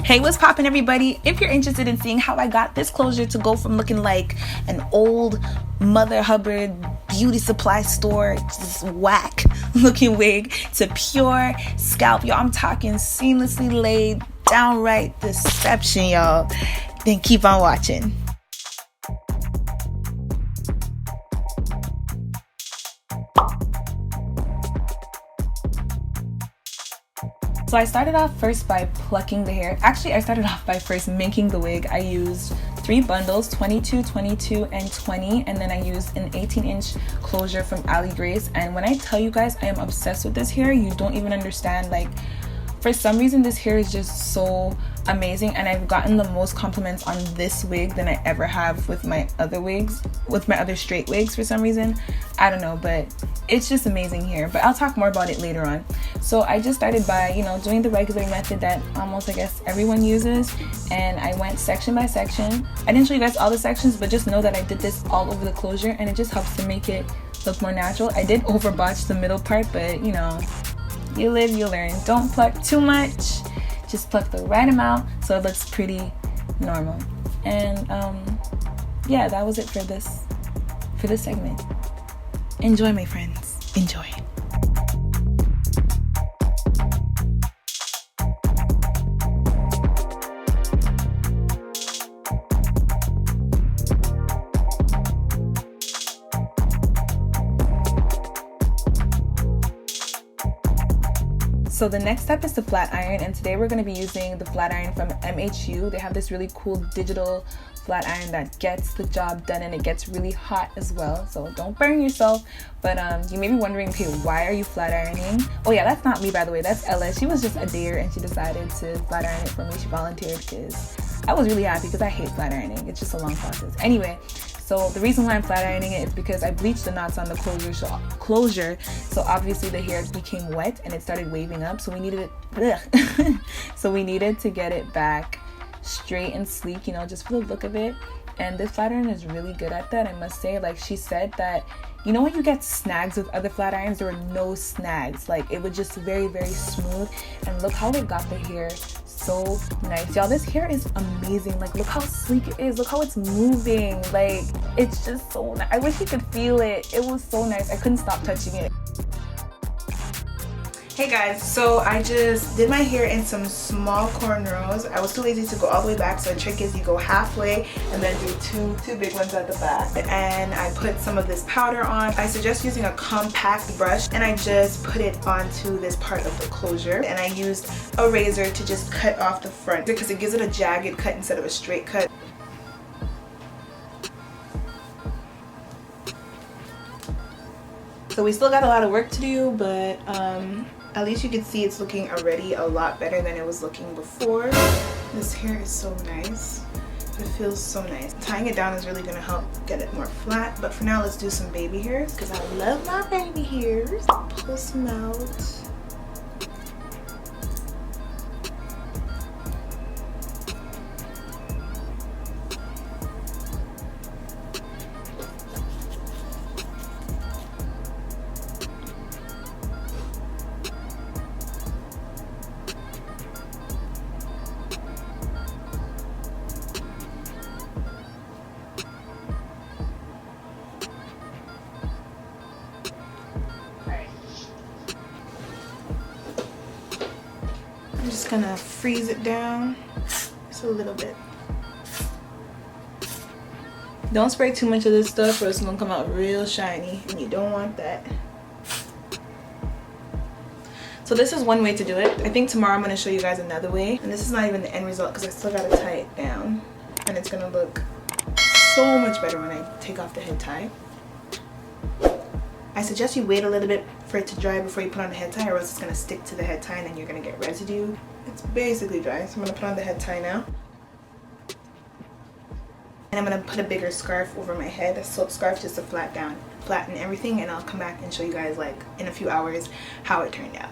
Hey, what's poppin', everybody? If you're interested in seeing how I got this closure to go from looking like an old Mother Hubbard beauty supply store, just whack looking wig, to pure scalp, y'all, I'm talking seamlessly laid, downright deception, y'all, then keep on watching. So I started off first by plucking the hair. Actually, I started off by first making the wig. I used 3 bundles, 22, 22, and 20, and then I used an 18-inch closure from AliGrace. And when I tell you guys I am obsessed with this hair, you don't even understand. Like, for some reason, this hair is just so amazing, and I've gotten the most compliments on this wig than I ever have with my other wigs, with my other straight wigs for some reason. I don't know, but it's just amazing here. But I'll talk more about it later on. So I just started by, doing the regular method that almost, I guess, everyone uses, and I went section by section. I didn't show you guys all the sections, but just know that I did this all over the closure, and it just helps to make it look more natural. I did overbotch the middle part, but you live, you learn. Don't pluck too much, just pluck the right amount so it looks pretty normal. And yeah, that was it for this segment. Enjoy, my friends, enjoy. So the next step is to flat iron, and today we're going to be using the flat iron from MHU. They have this really cool digital flat iron that gets the job done, and it gets really hot as well, so don't burn yourself. But you may be wondering, okay, why are you flat ironing? Oh yeah, that's not me, by the way, that's Ella. She was just a dater and she decided to flat iron it for me. She volunteered because I was really happy, because I hate flat ironing. It's just a long process. Anyway, so the reason why I'm flat ironing it is because I bleached the knots on the closure, so obviously the hair became wet and it started waving up, so we needed it so we needed to get it back straight and sleek, just for the look of it. And this flat iron is really good at that, I must say. Like, she said that, when you get snags with other flat irons, there were no snags. Like, it was just very, very smooth, and look how it got the hair so nice, y'all. This hair is amazing. Like, look how sleek it is, look how it's moving. Like, it's just so nice. I wish you could feel it. It was so nice. I couldn't stop touching it. Hey guys, so I just did my hair in some small cornrows. I was too lazy to go all the way back, so the trick is you go halfway and then do two big ones at the back. And I put some of this powder on. I suggest using a compact brush, and I just put it onto this part of the closure. And I used a razor to just cut off the front because it gives it a jagged cut instead of a straight cut. So we still got a lot of work to do, but at least you can see it's looking already a lot better than it was looking before. This hair is so nice. It feels so nice. Tying it down is really going to help get it more flat, but for now let's do some baby hairs because I love my baby hairs. Pull some out. I'm just gonna freeze it down just a little bit. Don't spray too much of this stuff or it's gonna come out real shiny, and you don't want that. So this is one way to do it. I think tomorrow I'm gonna show you guys another way, and this is not even the end result because I still gotta tie it down, and it's gonna look so much better when I take off the head tie. I suggest you wait a little bit for it to dry before you put on the head tie, or else it's going to stick to the head tie and then you're going to get residue. It's basically dry, so I'm going to put on the head tie now. And I'm going to put a bigger scarf over my head, a silk scarf, just to flatten everything, and I'll come back and show you guys, like, in a few hours how it turned out.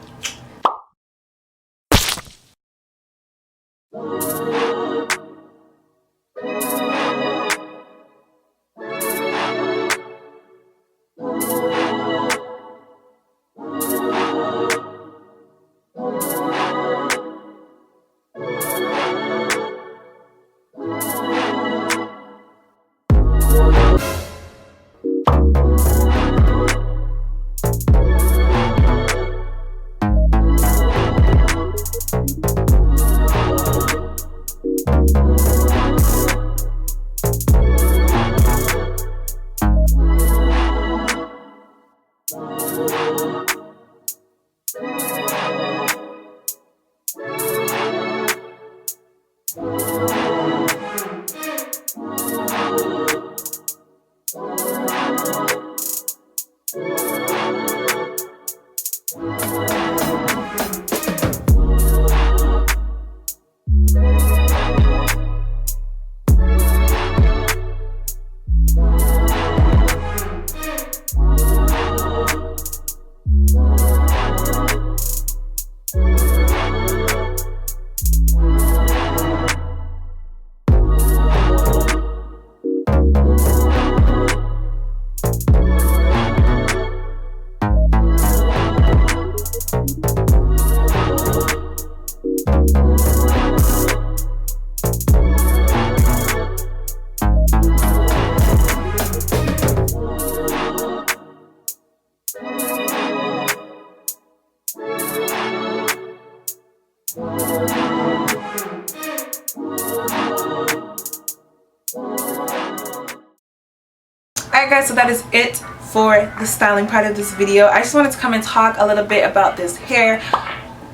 Alright guys, so that is it for the styling part of this video. I just wanted to come and talk a little bit about this hair.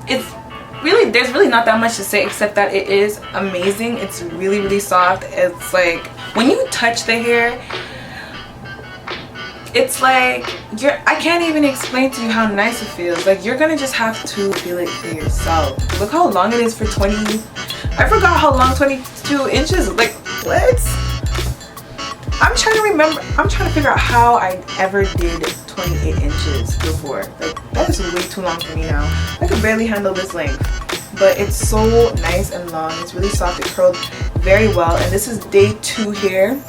There's really not that much to say except that it is amazing. It's really soft. It's like when you touch the hair, it's like I can't even explain to you how nice it feels. Like you're gonna just have to feel it for yourself. Look how long it is for 20. I forgot how long 22 inches. Like what? I'm trying to remember. I'm trying to figure out how I ever did 28 inches before. Like that is way too long for me now. I could barely handle this length. But it's so nice and long. It's really soft. It curled very well. And this is day 2 here.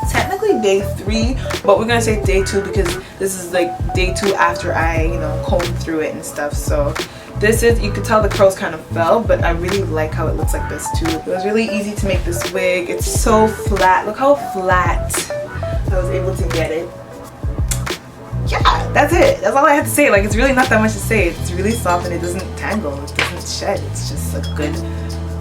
Technically day 3, but we're gonna say day 2 because this is like day 2 after I, you know, combed through it and stuff. So this is, you could tell the curls kind of fell, but I really like how it looks like this too. It was really easy to make this wig. It's so flat. Look how flat I was able to get it. Yeah, that's it. That's all I have to say. Like it's really not that much to say. It's really soft and it doesn't tangle. It doesn't shed. It's just a good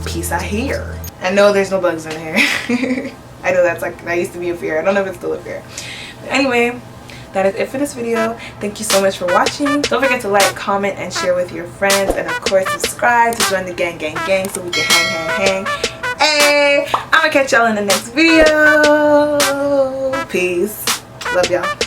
piece of hair. I know there's no bugs in the hair. I know that used to be a fear. I don't know if it's still a fear. But anyway, that is it for this video. Thank you so much for watching. Don't forget to like, comment, and share with your friends. And of course, subscribe to join the gang so we can hang. Hey, I'm gonna catch y'all in the next video. Peace. Love y'all.